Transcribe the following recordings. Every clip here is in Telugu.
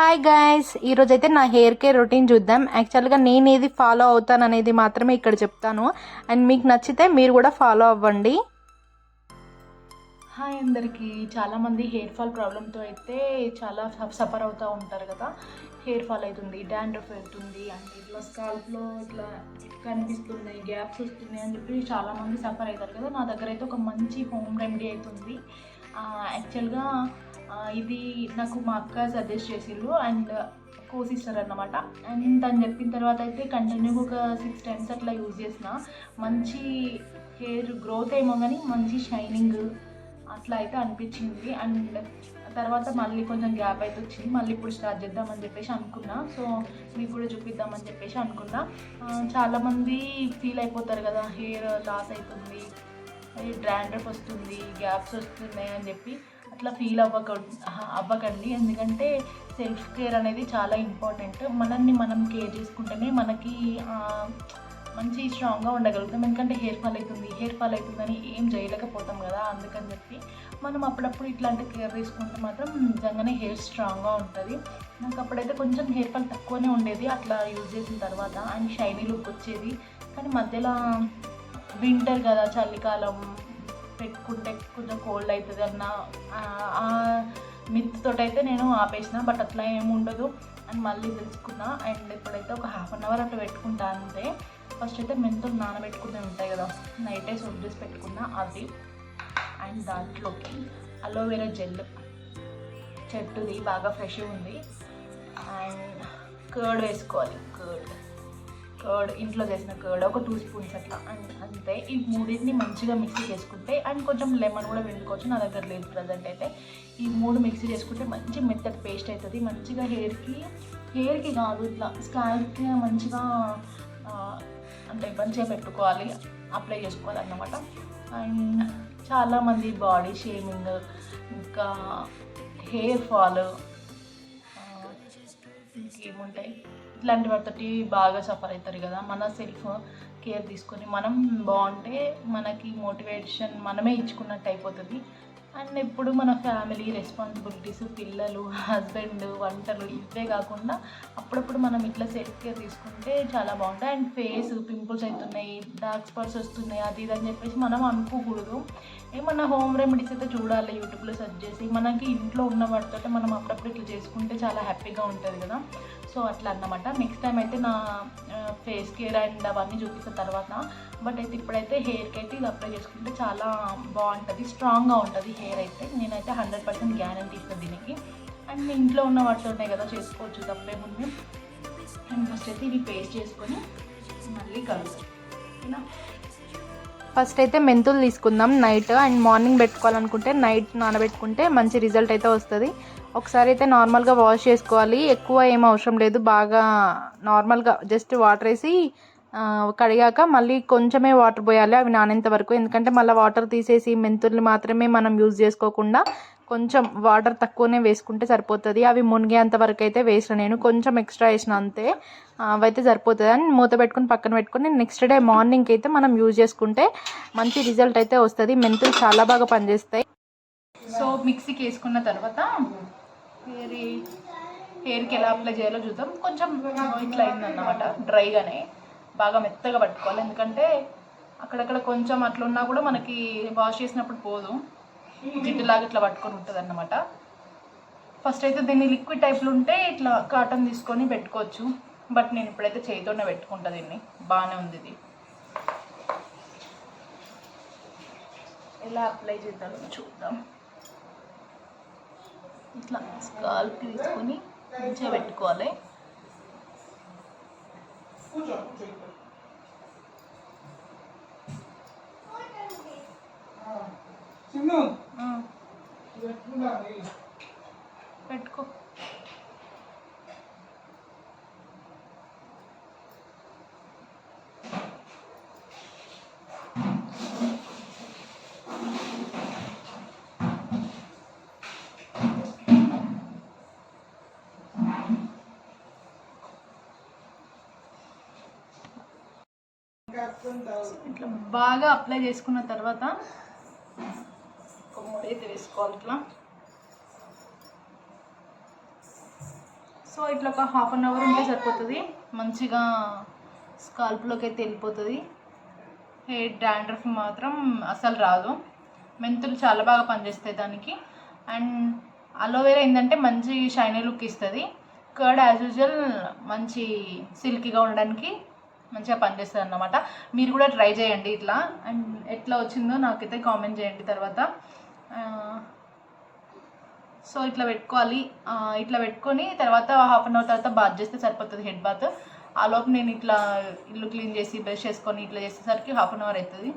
హాయ్ గైస్, ఈరోజైతే నా హెయిర్ కేర్ రొటీన్ చూద్దాం. యాక్చువల్గా నేను ఏది ఫాలో అవుతాను అనేది మాత్రమే ఇక్కడ చెప్తాను. అండ్ మీకు నచ్చితే మీరు కూడా ఫాలో అవ్వండి. హాయ్ అందరికీ. చాలామంది హెయిర్ ఫాల్ ప్రాబ్లంతో అయితే చాలా సఫర్ అవుతూ ఉంటారు కదా. హెయిర్ ఫాల్ అవుతుంది, డాండ్రఫ్ అవుతుంది, అండ్ ఇట్లా స్కాల్ప్లో ఇట్లా కనిపిస్తున్నాయి, గ్యాప్స్ వస్తున్నాయి అని చెప్పి చాలామంది సఫర్ అవుతారు కదా. నా దగ్గర అయితే ఒక మంచి హోమ్ రెమెడీ అవుతుంది. యాక్చువల్గా ఇది నాకు మా అక్క సజెస్ట్ చేసిళ్ళు అండ్ కోసిస్తారు అన్నమాట. అండ్ తను చెప్పిన తర్వాత అయితే కంటిన్యూగా ఒక 6 times అట్లా యూజ్ చేసిన. మంచి హెయిర్ గ్రోత్ ఏమో కానీ మంచి షైనింగ్ అట్లా అయితే అనిపించింది. అండ్ తర్వాత మళ్ళీ కొంచెం గ్యాప్ అయితే వచ్చింది. మళ్ళీ ఇప్పుడు స్టార్ట్ చేద్దామని చెప్పేసి అనుకున్నా. సో మీకు కూడా చూపిద్దామని చెప్పేసి అనుకున్నా. చాలామంది ఫీల్ అయిపోతారు కదా, హెయిర్ లాస్ అవుతుంది, డాండ్రఫ్ వస్తుంది, గ్యాప్స్ వస్తున్నాయి అని చెప్పి అట్లా ఫీల్ అవ్వకండి. ఎందుకంటే సెల్ఫ్ కేర్ అనేది చాలా ఇంపార్టెంట్. మనల్ని మనం కేర్ చేసుకుంటేనే మనకి మంచి స్ట్రాంగ్గా ఉండగలుగుతాం. ఎందుకంటే హెయిర్ ఫాల్ అవుతుందని ఏం చేయలేకపోతాం కదా. అందుకని చెప్పి మనం అప్పుడప్పుడు ఇట్లాంటి కేర్ తీసుకుంటే మాత్రం నిజంగానే హెయిర్ స్ట్రాంగ్గా ఉంటుంది. నాకు అప్పుడైతే కొంచెం హెయిర్ ఫాల్ తక్కువనే ఉండేది అట్లా యూజ్ చేసిన తర్వాత, అండ్ షైనీ లుక్ వచ్చేది. కానీ మధ్యలో వింటర్ కదా, చలికాలం పెట్టుకుంటే కొంచెం కోల్డ్ అవుతుంది అన్న మిత్ తోటి అయితే నేను ఆపేసిన. బట్ అట్లా ఏమి ఉండదు అని మళ్ళీ తెలుసుకున్నా. అండ్ ఇప్పుడైతే ఒక 1/2 hour అట్లా పెట్టుకుంటా అంతే. ఫస్ట్ అయితే మెంతులు నానబెట్టుకునే ఉంటాయి కదా, నైటే సోప్ చేసి పెట్టుకున్నా అవి. అండ్ దాంట్లోకి అలోవెరా జెల్, చెట్టుది బాగా ఫ్రెష్ ఉంది. అండ్ కర్డ్ వేసుకోవాలి. కర్డ్ ఇంట్లో చేసిన కర్డ్ ఒక 2 spoons అట్లా. అండ్ అంతే. ఈ మూడింటిని మంచిగా మిక్సీ చేసుకుంటే, అండ్ కొంచెం లెమన్ కూడా పిండుకోవచ్చు, నా దగ్గర లేదు ప్రజెంట్ అయితే. ఈ 3 మిక్సీ చేసుకుంటే మంచి మెత్తటి పేస్ట్ అవుతుంది. మంచిగా హెయిర్కి కాదు, ఇట్లా స్కాల్ప్కి మంచిగా అంటే మంచిగా పెట్టుకోవాలి, అప్లై చేసుకోవాలి అన్నమాట. అండ్ చాలామంది బాడీ షేమింగ్, ఇంకా హెయిర్ ఫాల్, ఇంకేముంటాయి ఇట్లాంటి వాటితోటి బాగా సఫర్ అవుతారు కదా. మన సెల్ఫ్ కేర్ తీసుకొని మనం బాగుంటే మనకి మోటివేషన్ మనమే ఇచ్చుకున్నట్టు అయిపోతుంది. అండ్ ఇప్పుడు మన ఫ్యామిలీ రెస్పాన్సిబిలిటీస్, పిల్లలు, హస్బెండ్, వంటలు ఇవే కాకుండా అప్పుడప్పుడు మనం ఇట్లా సెల్ఫ్ కేర్ తీసుకుంటే చాలా బాగుంటాయి. అండ్ ఫేస్ పింపుల్స్ అవుతున్నాయి, డార్క్ స్పాట్స్ వస్తున్నాయి, అది ఇది అని చెప్పేసి మనం అనుకోకూడదు. ఏమన్నా హోమ్ రెమెడీస్ అయితే చూడాలి, యూట్యూబ్లో సెర్చ్ చేసి. మనకి ఇంట్లో ఉన్న వాటితో మనం అప్పుడప్పుడు ఇట్లా చేసుకుంటే చాలా హ్యాపీగా ఉంటుంది కదా. సో అట్లా అన్నమాట. నెక్స్ట్ టైం అయితే నా ఫేస్ కేర్ అండ్ అవన్నీ చూపిస్తున్న తర్వాత. బట్ అయితే ఇప్పుడైతే హెయిర్కి అయితే ఇది అప్లై చేసుకుంటే చాలా బాగుంటుంది, స్ట్రాంగ్గా ఉంటుంది హెయిర్ అయితే. నేనైతే 100% గ్యారంటీ ఇస్తాను దీనికి. అండ్ మీ ఇంట్లో ఉన్న వాటితో ఉన్నాయి కదా, చేసుకోవచ్చు, తప్పేముంది. అండ్ ఫస్ట్ అయితే ఇవి పేస్ట్ చేసుకొని మళ్ళీ కలుగుతాం. ఓకేనా. ఫస్ట్ అయితే మెంతులు తీసుకుందాం నైట్. అండ్ మార్నింగ్ పెట్టుకోవాలనుకుంటే నైట్ నానబెట్టుకుంటే మంచి రిజల్ట్ అయితే వస్తుంది. ఒకసారి అయితే నార్మల్గా వాష్ చేసుకోవాలి, ఎక్కువ ఏం అవసరం లేదు. బాగా నార్మల్గా జస్ట్ వాటర్ వేసి కడిగాక మళ్ళీ కొంచెమే వాటర్ పోయాలి అవి నానేంత వరకు. ఎందుకంటే మళ్ళీ వాటర్ తీసేసి మెంతుల్ని మాత్రమే మనం యూజ్ చేసుకోకుండా కొంచెం వాటర్ తక్కువనే వేసుకుంటే సరిపోతుంది. అవి మునిగేంత వరకు అయితే వేసిన, నేను కొంచెం ఎక్స్ట్రా వేసిన అంతే. అవైతే సరిపోతుంది. అని మూత పెట్టుకుని పక్కన పెట్టుకుని నెక్స్ట్ డే మార్నింగ్కి అయితే మనం యూజ్ చేసుకుంటే మంచి రిజల్ట్ అయితే వస్తుంది. మెంతులు చాలా బాగా పనిచేస్తాయి. సో మిక్సీకి వేసుకున్న తర్వాత హెయిర్కి ఎలా అప్లై చేయాలో చూద్దాం. కొంచెం ఇట్లా అయిందన్నమాట, డ్రైగానే బాగా మెత్తగా పట్టుకోవాలి. ఎందుకంటే అక్కడక్కడ కొంచెం అట్లా ఉన్నా కూడా మనకి వాష్ చేసినప్పుడు పోదు, జిడ్డులాగా ఇట్లా పట్టుకొని ఉంటుంది అన్నమాట. ఫస్ట్ అయితే దీన్ని లిక్విడ్ టైప్లో ఉంటే ఇట్లా కాటన్ తీసుకొని పెట్టుకోవచ్చు. బట్ నేను ఇప్పుడైతే చేతితోనే పెట్టుకుంటా దీన్ని. బాగానే ఉంది ఇది. ఎలా అప్లై చేద్దామో చూద్దాం. ఇట్లా స్కాల్ప్ తీసుకొని మంచిగా పెట్టుకోవాలి. పెట్టుకో. ఇట్లా బాగా అప్లై చేసుకున్న తర్వాత ఒక 3 అయితే వేసుకోవాలి. ఇట్లా సో ఇట్లా ఒక హాఫ్ అన్ అవర్ ఉంటే సరిపోతుంది, మంచిగా స్కాల్ప్లోకి అయితే వెళ్ళిపోతుంది. హెయిర్ డాండ్రఫ్ మాత్రం అసలు రాదు. మెంతులు చాలా బాగా పనిచేస్తాయి దానికి. అండ్ అలోవెరా ఏంటంటే మంచి షైనీ లుక్ ఇస్తుంది. కర్డ్ యాజ్ యూజువల్ మంచి సిల్కీగా ఉండడానికి మంచిగా పనిచేస్తుంది అన్నమాట. మీరు కూడా ట్రై చేయండి ఇట్లా. అండ్ ఎట్లా వచ్చిందో నాకైతే కామెంట్ చేయండి తర్వాత. సో ఇట్లా పెట్టుకోవాలి. ఇట్లా పెట్టుకొని తర్వాత హాఫ్ అన్ అవర్ తర్వాత బాత్ చేస్తే సరిపోతుంది, హెడ్ బాత్. ఆ లోపు నేను ఇట్లా ఇల్లు క్లీన్ చేసి బ్రష్ చేసుకొని ఇట్లా చేసేసరికి హాఫ్ అన్ అవర్ అవుతుంది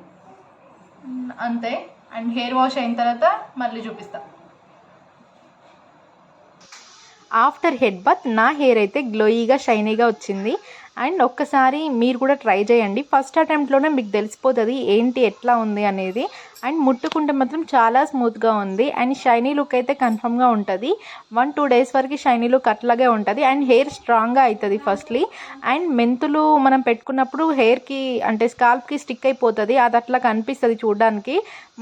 అంతే. అండ్ హెయిర్ వాష్ అయిన తర్వాత మళ్ళీ చూపిస్తాను. ఆఫ్టర్ హెడ్ బాత్ నా హెయిర్ అయితే గ్లోయీగా షైనీగా వచ్చింది. అండ్ ఒక్కసారి మీరు కూడా ట్రై చేయండి. ఫస్ట్ అటెంప్ట్లోనే మీకు తెలిసిపోతుంది ఏంటి ఎట్లా ఉంది అనేది. అండ్ ముట్టుకుంటే మాత్రం చాలా స్మూత్గా ఉంది. అండ్ షైనీ లుక్ అయితే కన్ఫర్మ్గా ఉంటుంది. 1-2 డేస్ వరకు షైనీ లుక్ అట్లాగే ఉంటుంది. అండ్ హెయిర్ స్ట్రాంగ్గా అవుతుంది ఫస్ట్లీ. అండ్ మెంతులు మనం పెట్టుకున్నప్పుడు హెయిర్కి అంటే స్కాల్ప్కి స్టిక్ అయిపోతుంది, అది అట్లా కనిపిస్తుంది చూడడానికి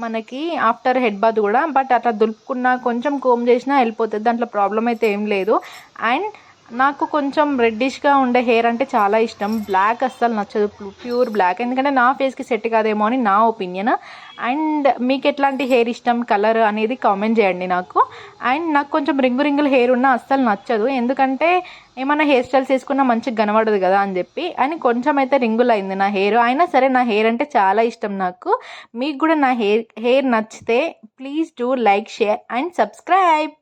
మనకి ఆఫ్టర్ హెడ్ బాత్ కూడా. బట్ అట్లా దులుపుకున్నా కొంచెం కోమ్ చేసినా వెళ్ళిపోతుంది, దాంట్లో ప్రాబ్లం అయితే ఏం లేదు. అండ్ నాకు కొంచెం రెడ్డిష్గా ఉండే హెయిర్ అంటే చాలా ఇష్టం. బ్లాక్ అస్సలు నచ్చదు, ప్యూర్ బ్లాక్, ఎందుకంటే నా ఫేస్కి సెట్ కాదేమో అని నా ఒపీనియన్. అండ్ మీకు ఎట్లాంటి హెయిర్ ఇష్టం కలర్ అనేది కామెంట్ చేయండి నాకు. అండ్ నాకు కొంచెం రింగుల హెయిర్ ఉన్నా అస్సలు నచ్చదు, ఎందుకంటే ఏమైనా హెయిర్ స్టైల్స్ వేసుకున్నా మంచిగా కనబడదు కదా అని చెప్పి. అని కొంచెం అయితే రింగులు అయింది నా హెయిర్. అయినా సరే నా హెయిర్ అంటే చాలా ఇష్టం నాకు. మీకు కూడా నా హెయిర్ నచ్చితే please do like, share and subscribe.